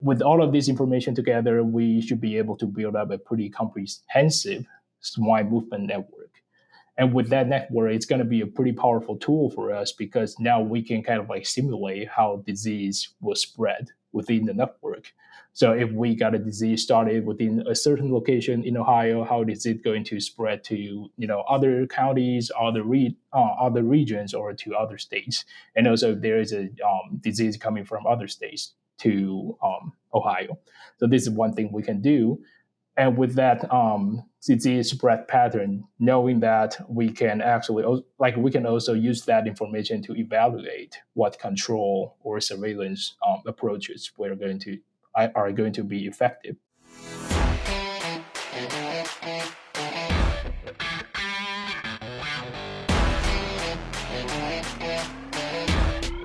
with all of this information together, we should be able to build up a pretty comprehensive swine movement network. And with that network, it's going to be a pretty powerful tool for us because now we can kind of like simulate how disease will spread within the network. So if we got a disease started within a certain location in Ohio, how is it going to spread to other counties, other regions, or to other states? And also, if there is a disease coming from other states to Ohio. So this is one thing we can do. And with that disease spread pattern, knowing that we can also use that information to evaluate what control or surveillance approaches are going to be effective.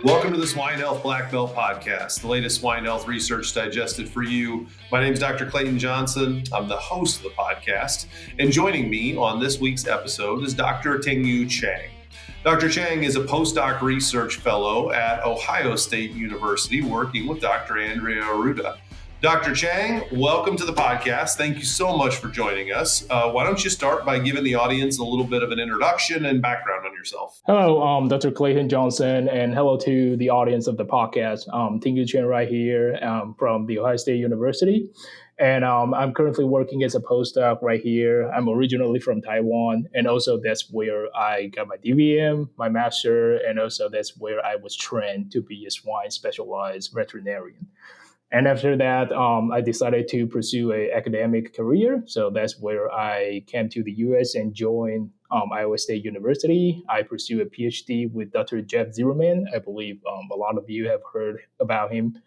Welcome to the Swine Health Blackbelt Podcast, the latest swine health research digested for you. My name is Dr. Clayton Johnson. I'm the host of the podcast. And joining me on this week's episode is Dr. Ting-Yu Cheng. Dr. Cheng is a postdoc research fellow at Ohio State University, working with Dr. Andrea Arruda. Dr. Cheng, welcome to the podcast. Thank you so much for joining us. Why don't you start by giving the audience a little bit of an introduction and background on yourself? Hello, Dr. Clayton Johnson, and hello to the audience of the podcast. Ting-Yu Cheng right here from the Ohio State University. And I'm currently working as a postdoc right here. I'm originally from Taiwan, and also that's where I got my DVM, my master, and also that's where I was trained to be a swine specialized veterinarian. And after that, I decided to pursue an academic career. So that's where I came to the U.S. and joined Iowa State University. I pursued a PhD with Dr. Jeff Zimmerman. I believe a lot of you have heard about him.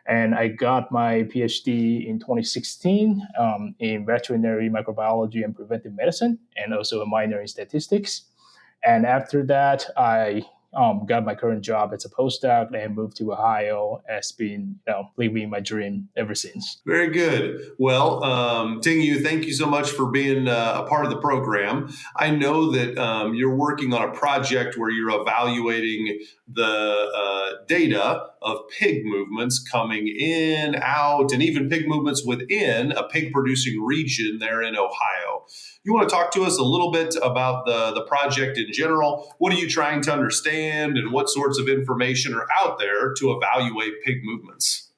And I got my PhD in 2016 in veterinary microbiology and preventive medicine, and also a minor in statistics. And after that, I got my current job as a postdoc and moved to Ohio. Has been living my dream ever since. Very good. Well, Ting-Yu, thank you so much for being a part of the program. I know that you're working on a project where you're evaluating the data of pig movements coming in, out, and even pig movements within a pig-producing region there in Ohio. You want to talk to us a little bit about the project in general? What are you trying to understand, and what sorts of information are out there to evaluate pig movements?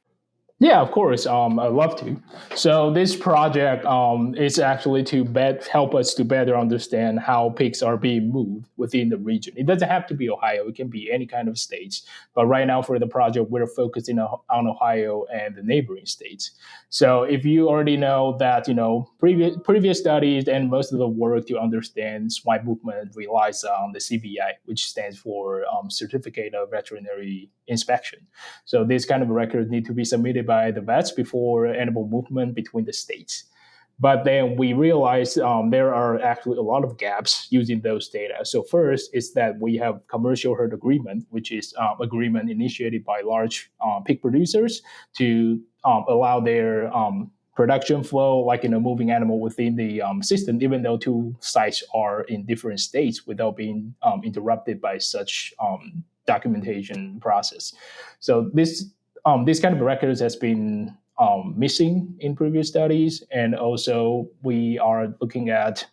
Yeah, of course. I'd love to. So this project is actually to help us to better understand how pigs are being moved within the region. It doesn't have to be Ohio. It can be any kind of states. But right now for the project, we're focusing on Ohio and the neighboring states. So if you already know that, previous studies and most of the work to understand swine movement relies on the CVI, which stands for Certificate of Veterinary Inspection. So these kind of records need to be submitted by the vets before animal movement between the states. But then we realized there are actually a lot of gaps using those data. So first is that we have commercial herd agreement, which is agreement initiated by large pig producers to allow their production flow, like moving animal within the system, even though two sites are in different states without being interrupted by such documentation process. So this kind of records has been missing in previous studies, and also we are looking at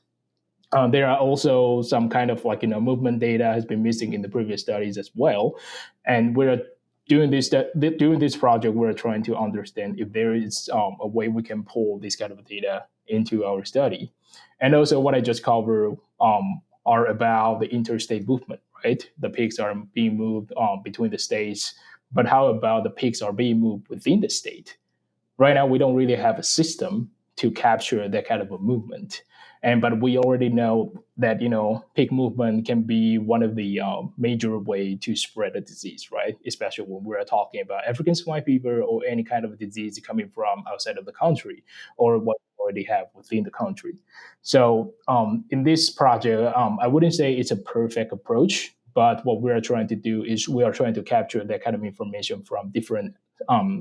there are also some kind of movement data has been missing in the previous studies as well, and we're during this project we're trying to understand if there is a way we can pull this kind of data into our study. And also what I just covered are about the interstate movement. Right? The pigs are being moved between the states, but how about the pigs are being moved within the state? Right now, we don't really have a system to capture that kind of a movement. But we already know that, pig movement can be one of the major way to spread a disease, right? Especially when we're talking about African swine fever or any kind of disease coming from outside of the country or what we already have within the country. So in this project, I wouldn't say it's a perfect approach, but what we are trying to do is we are trying to capture that kind of information from different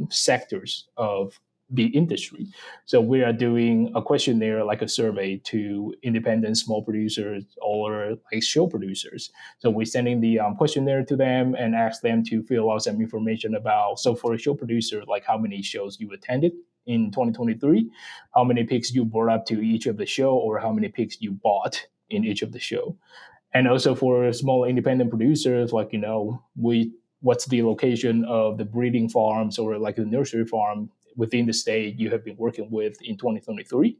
sectors of the industry. So we are doing a questionnaire, like a survey to independent small producers or like show producers. So we're sending the questionnaire to them and ask them to fill out some information about, so for a show producer, like how many shows you attended in 2023, how many pigs you brought up to each of the show, or how many pigs you bought in each of the show. And also for small independent producers, like, what's the location of the breeding farms or like the nursery farm within the state you have been working with in 2023.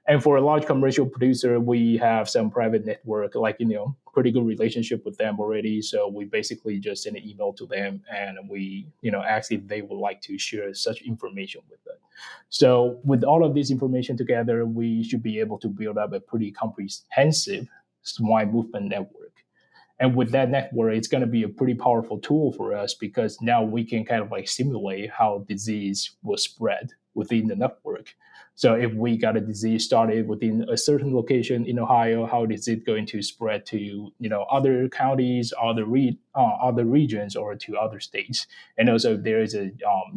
And for a large commercial producer, we have some private network, like, pretty good relationship with them already. So we basically just send an email to them and we, ask if they would like to share such information with them. So with all of this information together, we should be able to build up a pretty comprehensive swine movement network. And with that network, it's going to be a pretty powerful tool for us because now we can kind of like simulate how disease will spread within the network. So if we got a disease started within a certain location in Ohio, how is it going to spread to other counties, other regions, or to other states? And also, if there is a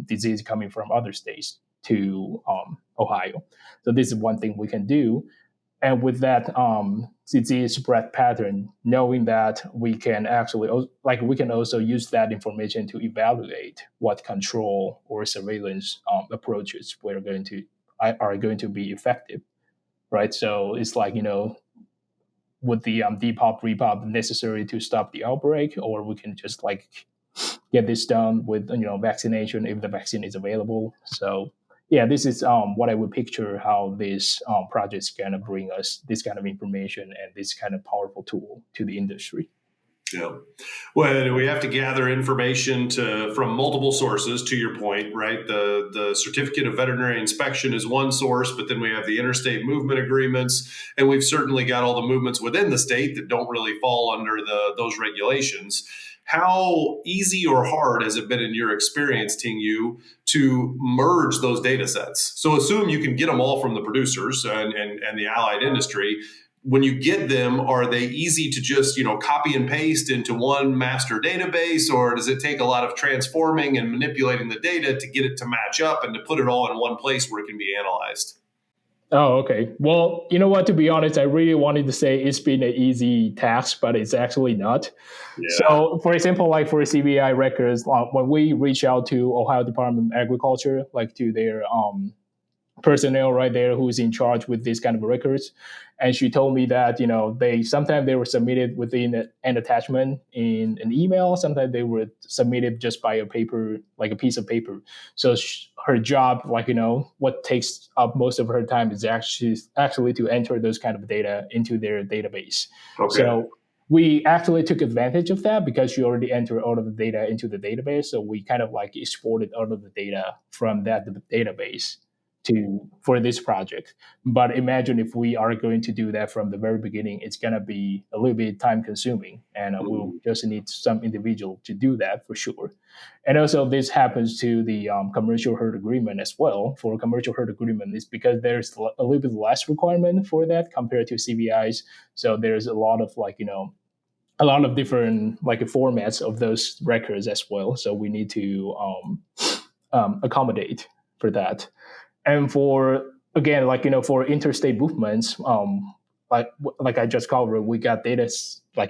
disease coming from other states to Ohio, so this is one thing we can do. And with that disease spread pattern, knowing that we can actually, we can also use that information to evaluate what control or surveillance approaches are going to be effective, right? So it's like, would the depop, repop necessary to stop the outbreak, or we can just get this done with vaccination if the vaccine is available. So yeah, this is what I would picture how this project is going to bring us this kind of information and this kind of powerful tool to the industry. Yeah. Well, we have to gather information from multiple sources, to your point, right? The certificate of veterinary inspection is one source, but then we have the interstate movement agreements, and we've certainly got all the movements within the state that don't really fall under those regulations. How easy or hard has it been in your experience, Ting-Yu, to merge those data sets? So assume you can get them all from the producers and the allied industry. When you get them, are they easy to just, copy and paste into one master database, or does it take a lot of transforming and manipulating the data to get it to match up and to put it all in one place where it can be analyzed? Oh, okay. Well, you know what? To be honest, I really wanted to say it's been an easy task, but it's actually not. Yeah. So, for example, like for CBI records, when we reach out to Ohio Department of Agriculture, like to their personnel right there who's in charge with this kind of records, and she told me that sometimes they were submitted within an attachment in an email, sometimes they were submitted just by a paper, like a piece of paper. So her job, what takes up most of her time is actually to enter those kind of data into their database. Okay. So we actually took advantage of that because she already entered all of the data into the database. So we kind of exported all of the data from that database for this project. But imagine if we are going to do that from the very beginning, it's going to be a little bit time consuming, and we'll just need some individual to do that for sure. And also this happens to the commercial herd agreement as well. For commercial herd agreement, it's because there's a little bit less requirement for that compared to CBIs. So there's a lot of a lot of different formats of those records as well. So we need to accommodate for that. And for, again, for interstate movements, like I just covered, we got data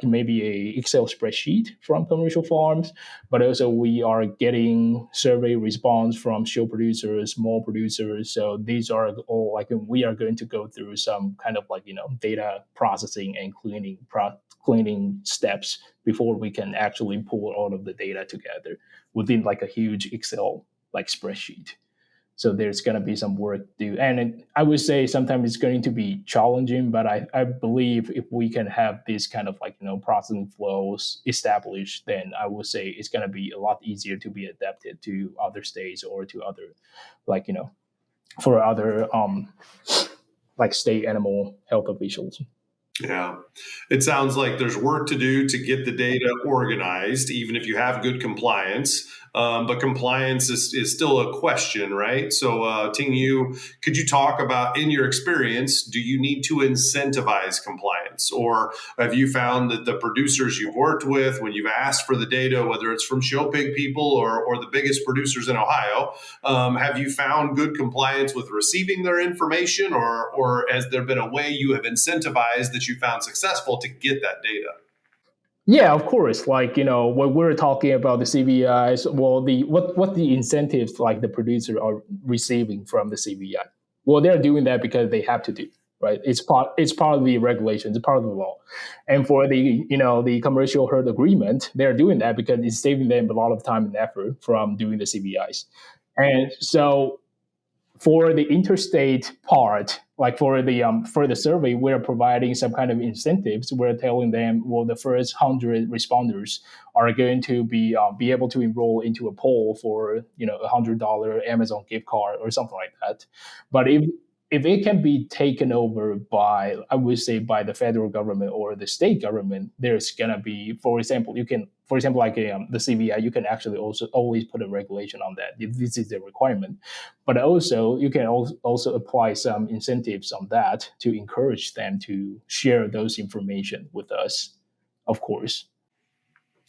maybe a Excel spreadsheet from commercial farms, but also we are getting survey response from show producers, small producers. So these are all we are going to go through some kind of data processing and cleaning steps before we can actually pull all of the data together within a huge Excel spreadsheet. So there's going to be some work to do. And I would say sometimes it's going to be challenging, but I believe if we can have this kind of processing flows established, then I would say it's going to be a lot easier to be adapted to other states or to other, for other state animal health officials. Yeah. It sounds like there's work to do to get the data organized, even if you have good compliance. But compliance is still a question, right? So, Ting-Yu, could you talk about, in your experience, do you need to incentivize compliance? compliance? Or have you found that the producers you've worked with, when you've asked for the data, whether it's from show pig people or the biggest producers in Ohio, have you found good compliance with receiving their information, or has there been a way you have incentivized that you found successful to get that data? Yeah, of course. Like, when we're talking about the CVIs, well, what the incentives like the producer are receiving from the CVI? Well, they're doing that because they have to do, right? It's part of the regulations, it's part of the law. And for the commercial herd agreement, they're doing that because it's saving them a lot of time and effort from doing the CVIs. And so for the interstate part, like for the survey, we're providing some kind of incentives. We're telling them, well, the first 100 responders are going to be able to enroll into a poll for $100 Amazon gift card or something like that. But if it can be taken over by, I would say, by the federal government or the state government, there's gonna be, for example, like the CVI, you can actually also always put a regulation on that if this is a requirement. But also you can also apply some incentives on that to encourage them to share those information with us, of course.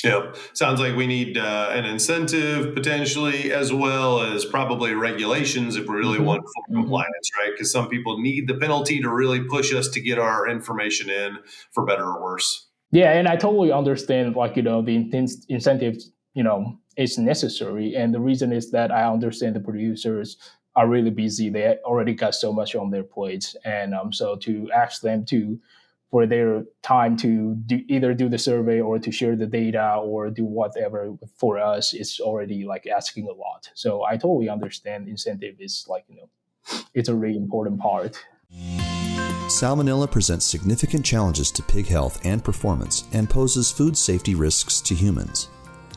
Yeah, sounds like we need an incentive potentially, as well as probably regulations if we really want full compliance, right? Because some people need the penalty to really push us to get our information in, for better or worse. Yeah, and I totally understand, like, the incentives, is necessary. And the reason is that I understand the producers are really busy. They already got so much on their plates. And so to ask them for their time to either do the survey or to share the data or do whatever for us is already like asking a lot. So I totally understand incentive is like, it's a really important part. Salmonella presents significant challenges to pig health and performance and poses food safety risks to humans.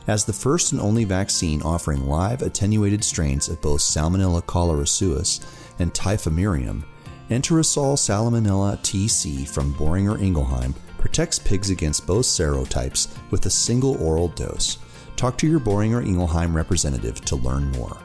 As the first and only vaccine offering live attenuated strains of both Salmonella cholerae and Typhimurium, Enterosol Salmonella TC from Boehringer Ingelheim protects pigs against both serotypes with a single oral dose. Talk to your Boehringer Ingelheim representative to learn more.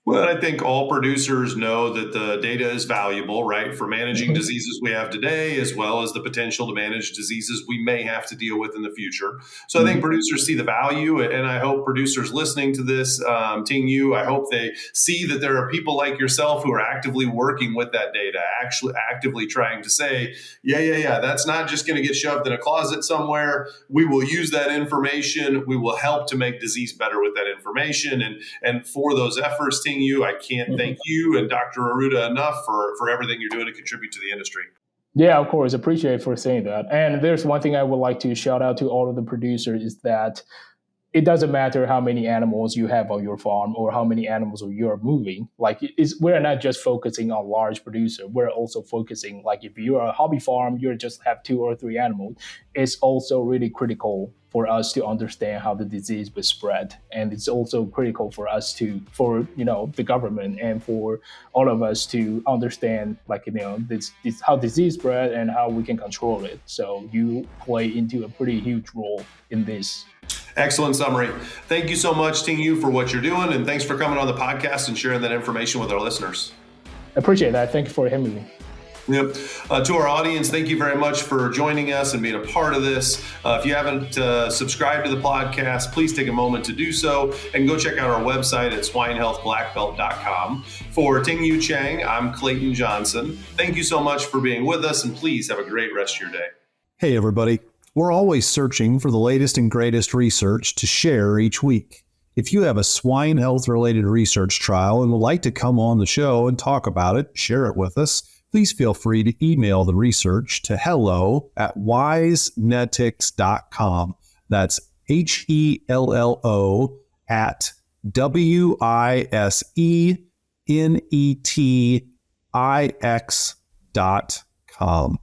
Well, I think all producers know that the data is valuable, right, for managing diseases we have today, as well as the potential to manage diseases we may have to deal with in the future. So I think producers see the value, and I hope producers listening to this, Ting-Yu, I hope they see that there are people like yourself who are actively working with that data, actually actively trying to say, yeah, that's not just going to get shoved in a closet somewhere. We will use that information. We will help to make disease better with that information. And for those efforts, Ting-Yu, I can't thank you and Dr. Aruda enough for everything you're doing to contribute to the industry. Yeah, of course. Appreciate for saying that. And there's one thing I would like to shout out to all of the producers is that it doesn't matter how many animals you have on your farm or how many animals you're moving. Like, we're not just focusing on large producer. We're also focusing, like, if you're a hobby farm, you just have 2 or 3 animals. It's also really critical for us to understand how the disease will spread. And it's also critical for us for the government and for all of us to understand, like, this how disease spread and how we can control it. So you play into a pretty huge role in this. Excellent summary. Thank you so much, Ting-Yu, for what you're doing. And thanks for coming on the podcast and sharing that information with our listeners. I appreciate that. Thank you for having me. Yep. To our audience, thank you very much for joining us and being a part of this. If you haven't subscribed to the podcast, please take a moment to do so and go check out our website at swinehealthblackbelt.com. For Ting-Yu Cheng, I'm Clayton Johnson. Thank you so much for being with us, and please have a great rest of your day. Hey, everybody. We're always searching for the latest and greatest research to share each week. If you have a swine health-related research trial and would like to come on the show and talk about it, share it with us, please feel free to email the research to hello@wisenetics.com. That's HELLO@WISENETIX.com.